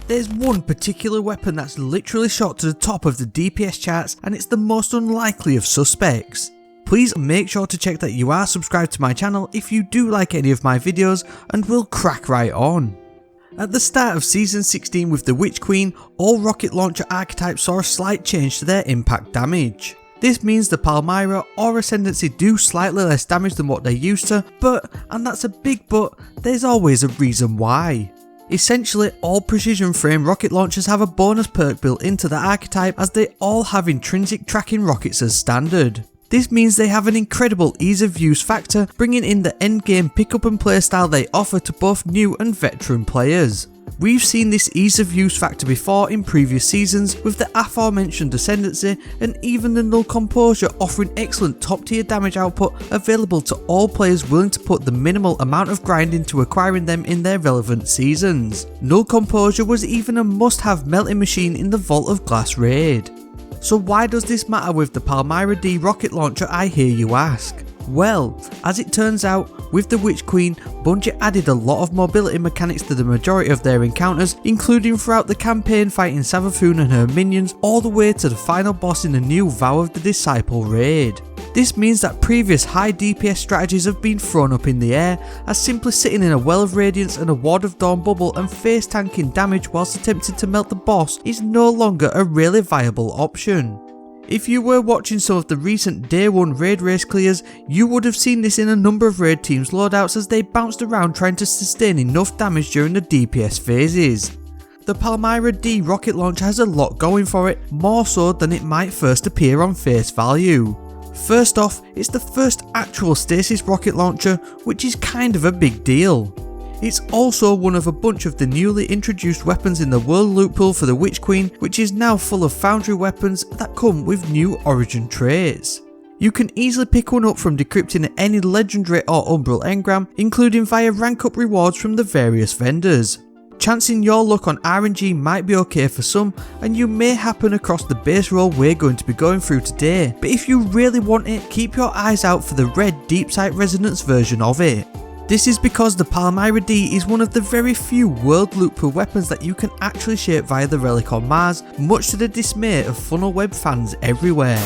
There's one particular weapon that's literally shot to the top of the DPS charts, and it's the most unlikely of suspects. Please make sure to check that you are subscribed to my channel if you do like any of my videos, and we'll crack right on. At the start of Season 16 with the Witch Queen, all rocket launcher archetypes saw a slight change to their impact damage. This means the Palmyra or Ascendancy do slightly less damage than what they used to, but, and that's a big but, there's always a reason why. Essentially, all precision frame rocket launchers have a bonus perk built into the archetype, as they all have intrinsic tracking rockets as standard. This means they have an incredible ease of use factor, bringing in the endgame pick up and play style they offer to both new and veteran players. We've seen this ease of use factor before in previous seasons with the aforementioned Ascendancy, and even the Null Composure offering excellent top tier damage output available to all players willing to put the minimal amount of grind into acquiring them in their relevant seasons. Null Composure was even a must have melting machine in the Vault of Glass raid. So why does this matter with the Palmyra D rocket launcher, I hear you ask? Well, as it turns out, with the Witch Queen, Bungie added a lot of mobility mechanics to the majority of their encounters, including throughout the campaign fighting Savathun and her minions all the way to the final boss in the new Vow of the Disciple raid. This means that previous high DPS strategies have been thrown up in the air, as simply sitting in a Well of Radiance and a Ward of Dawn bubble and face tanking damage whilst attempting to melt the boss is no longer a really viable option. If you were watching some of the recent Day 1 raid race clears, you would have seen this in a number of raid teams' loadouts as they bounced around trying to sustain enough damage during the DPS phases. The Palmyra D rocket launcher has a lot going for it, more so than it might first appear on face value. First off, it's the first actual stasis rocket launcher, which is kind of a big deal. It's also one of a bunch of the newly introduced weapons in the world loot pool for the Witch Queen, which is now full of foundry weapons that come with new origin traits. You can easily pick one up from decrypting any legendary or umbral engram, including via rank up rewards from the various vendors. Chancing your luck on RNG might be okay for some, and you may happen across the base roll we're going to be going through today, but if you really want it, keep your eyes out for the red Deep Sight Resonance version of it. This is because the Palmyra D is one of the very few world loot pool weapons that you can actually shape via the relic on Mars, much to the dismay of funnel web fans everywhere.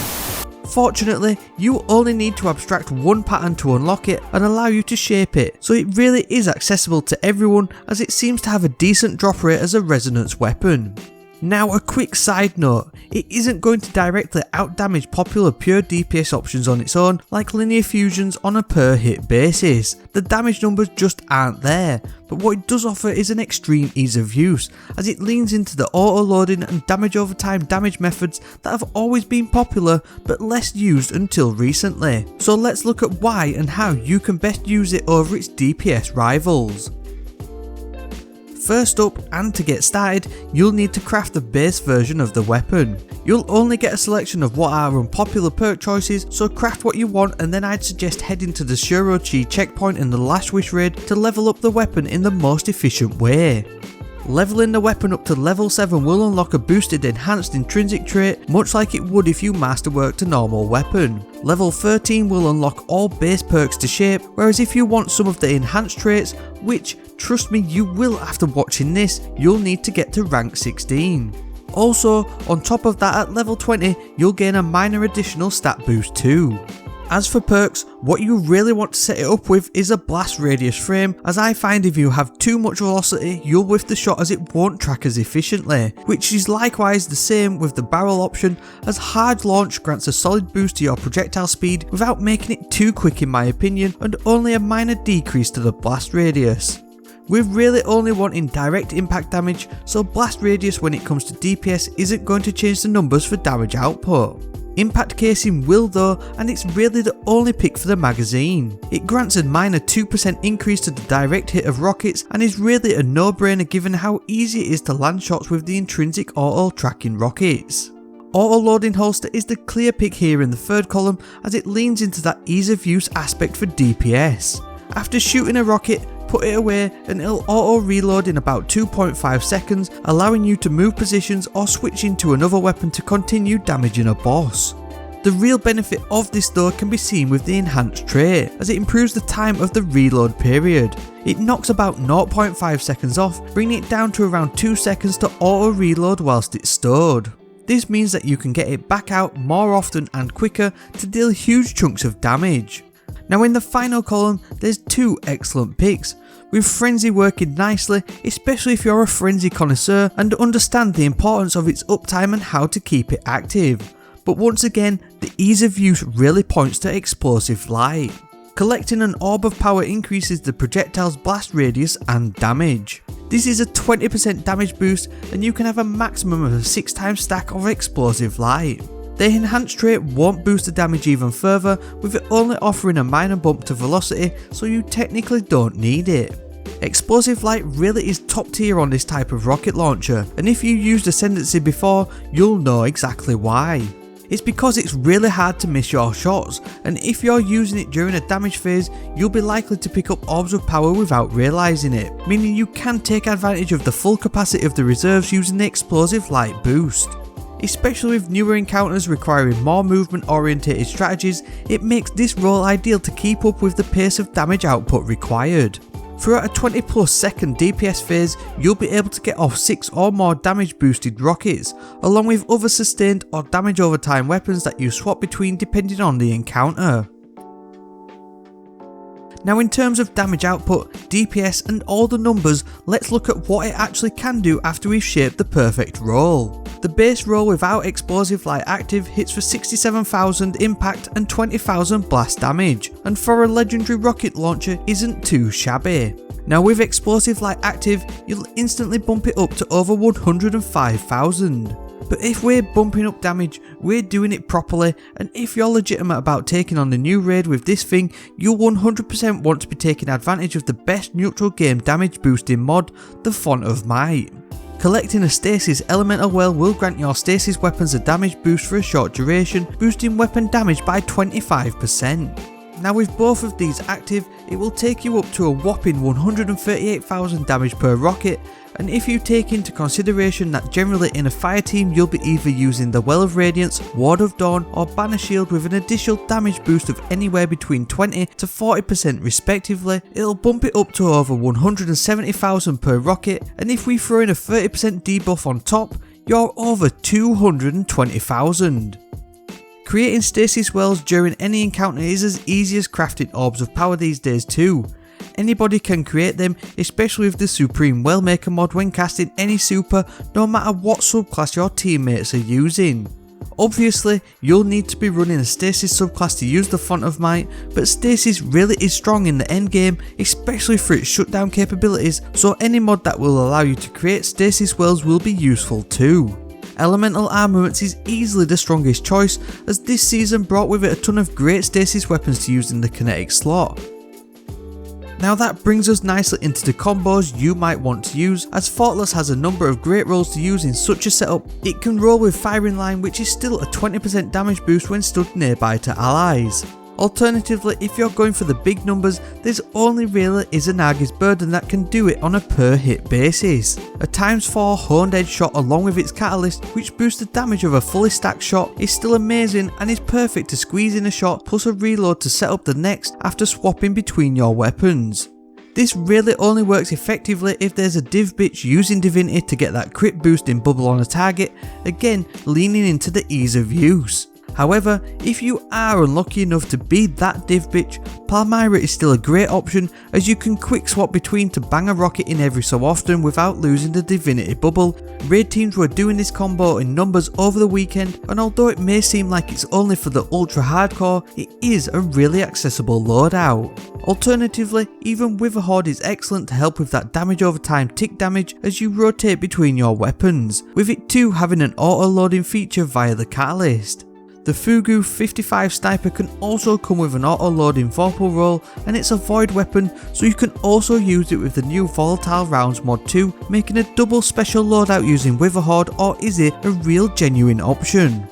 Fortunately, you only need to abstract one pattern to unlock it and allow you to shape it, so it really is accessible to everyone, as it seems to have a decent drop rate as a resonance weapon. Now, a quick side note, it isn't going to directly outdamage popular pure DPS options on its own like linear fusions on a per hit basis. The damage numbers just aren't there, but what it does offer is an extreme ease of use, as it leans into the auto loading and damage over time damage methods that have always been popular but less used until recently. So let's look at why and how you can best use it over its DPS rivals. First up, and to get started, you'll need to craft the base version of the weapon. You'll only get a selection of what are unpopular perk choices, so craft what you want, and then I'd suggest heading to the Shuro-Chi checkpoint in the Last Wish raid to level up the weapon in the most efficient way. Leveling the weapon up to level 7 will unlock a boosted enhanced intrinsic trait, much like it would if you masterworked a normal weapon. Level 13 will unlock all base perks to shape, whereas if you want some of the enhanced traits, which, trust me, you will after watching this, you'll need to get to rank 16. Also, on top of that, at level 20, you'll gain a minor additional stat boost too. As for perks, what you really want to set it up with is a blast radius frame, as I find if you have too much velocity, you'll whiff the shot as it won't track as efficiently, which is likewise the same with the barrel option, as hard launch grants a solid boost to your projectile speed without making it too quick in my opinion, and only a minor decrease to the blast radius. We're really only wanting direct impact damage, so blast radius when it comes to DPS isn't going to change the numbers for damage output. Impact casing will though, and it's really the only pick for the magazine. It grants a minor 2% increase to the direct hit of rockets and is really a no-brainer given how easy it is to land shots with the intrinsic auto tracking rockets. Auto loading holster is the clear pick here in the third column, as it leans into that ease of use aspect for DPS. After shooting a rocket, put it away and it'll auto reload in about 2.5 seconds, allowing you to move positions or switch into another weapon to continue damaging a boss. The The real benefit of this though can be seen with the enhanced trait, as it improves the time of the reload period. It knocks about 0.5 seconds off, bringing it down to around 2 seconds to auto reload whilst it's stored. This means that you can get it back out more often and quicker to deal huge chunks of damage. Now in the final column there's 2 excellent picks, with Frenzy working nicely, especially if you're a Frenzy connoisseur and understand the importance of its uptime and how to keep it active. But once again, the ease of use really points to Explosive Light. Collecting an orb of power increases the projectile's blast radius and damage. This is a 20% damage boost, and you can have a maximum of a 6 times stack of Explosive Light. The enhanced trait won't boost the damage even further, with it only offering a minor bump to velocity, so you technically don't need it. Explosive Light really is top tier on this type of rocket launcher, and if you used Ascendancy before, you'll know exactly why. It's because it's really hard to miss your shots, and if you're using it during a damage phase, you'll be likely to pick up orbs of power without realising it, meaning you can take advantage of the full capacity of the reserves using the Explosive Light boost. Especially with newer encounters requiring more movement orientated strategies, it makes this role ideal to keep up with the pace of damage output required. Throughout a 20 plus second DPS phase, you'll be able to get off 6 or more damage boosted rockets, along with other sustained or damage over time weapons that you swap between depending on the encounter. Now in terms of damage output, DPS and all the numbers, let's look at what it actually can do after we've shaped the perfect roll. The base roll without Explosive Light active hits for 67,000 impact and 20,000 blast damage, and for a legendary rocket launcher isn't too shabby. Now with Explosive Light active, you'll instantly bump it up to over 105,000. But if we're bumping up damage, we're doing it properly, and if you're legitimate about taking on the new raid with this thing, you'll 100% want to be taking advantage of the best neutral game damage boosting mod, the Font of Might. Collecting a Stasis Elemental Well will grant your Stasis weapons a damage boost for a short duration, boosting weapon damage by 25%. Now with both of these active, it will take you up to a whopping 138,000 damage per rocket, and if you take into consideration that generally in a fire team you'll be either using the Well of Radiance, Ward of Dawn or Banner Shield with an additional damage boost of anywhere between 20 to 40% respectively, it'll bump it up to over 170,000 per rocket, and if we throw in a 30% debuff on top, you're over 220,000. Creating Stasis Wells during any encounter is as easy as crafting Orbs of Power these days too. Anybody can create them, especially with the Supreme Wellmaker mod when casting any super, no matter what subclass your teammates are using. Obviously, you'll need to be running a Stasis subclass to use the Font of Might, but Stasis really is strong in the endgame, especially for its shutdown capabilities, so any mod that will allow you to create Stasis Wells will be useful too. Elemental Armaments is easily the strongest choice, as this season brought with it a ton of great Stasis weapons to use in the kinetic slot. Now that brings us nicely into the combos you might want to use, as Thoughtless has a number of great rolls to use in such a setup. It can roll with Firing Line, which is still a 20% damage boost when stood nearby to allies. Alternatively, if you're going for the big numbers, there's only really Izanagi's Burden that can do it on a per hit basis. A ×4 honed edge shot along with its catalyst, which boosts the damage of a fully stacked shot, is still amazing and is perfect to squeeze in a shot plus a reload to set up the next after swapping between your weapons. This really only works effectively if there's a div bitch using Divinity to get that crit boosting bubble on a target, again leaning into the ease of use. However, if you are unlucky enough to be that div bitch, Palmyra is still a great option, as you can quick swap between to bang a rocket in every so often without losing the Divinity bubble. Raid teams were doing this combo in numbers over the weekend, and although it may seem like it's only for the ultra hardcore, it is a really accessible loadout. Alternatively, even Witherhoard is excellent to help with that damage over time tick damage as you rotate between your weapons, with it too having an auto loading feature via the catalyst. The Fugu 55 Sniper can also come with an auto-loading Vorpal roll, and it's a void weapon, so you can also use it with the new Volatile Rounds mod too, making a double special loadout using Witherhoard, or is it a real genuine option?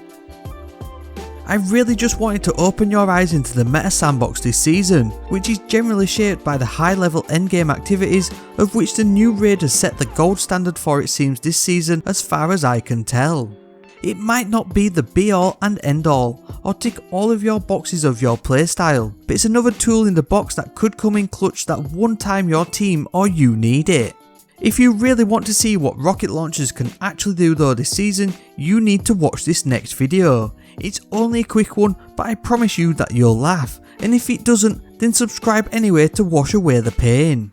I really just wanted to open your eyes into the meta sandbox this season, which is generally shaped by the high level endgame activities, of which the new raid has set the gold standard for it seems this season as far as I can tell. It might not be the be all and end all, or tick all of your boxes of your playstyle, but it's another tool in the box that could come in clutch that one time your team or you need it. If you really want to see what rocket launchers can actually do though this season, you need to watch this next video. It's only a quick one, but I promise you that you'll laugh, and if it doesn't, then subscribe anyway to wash away the pain.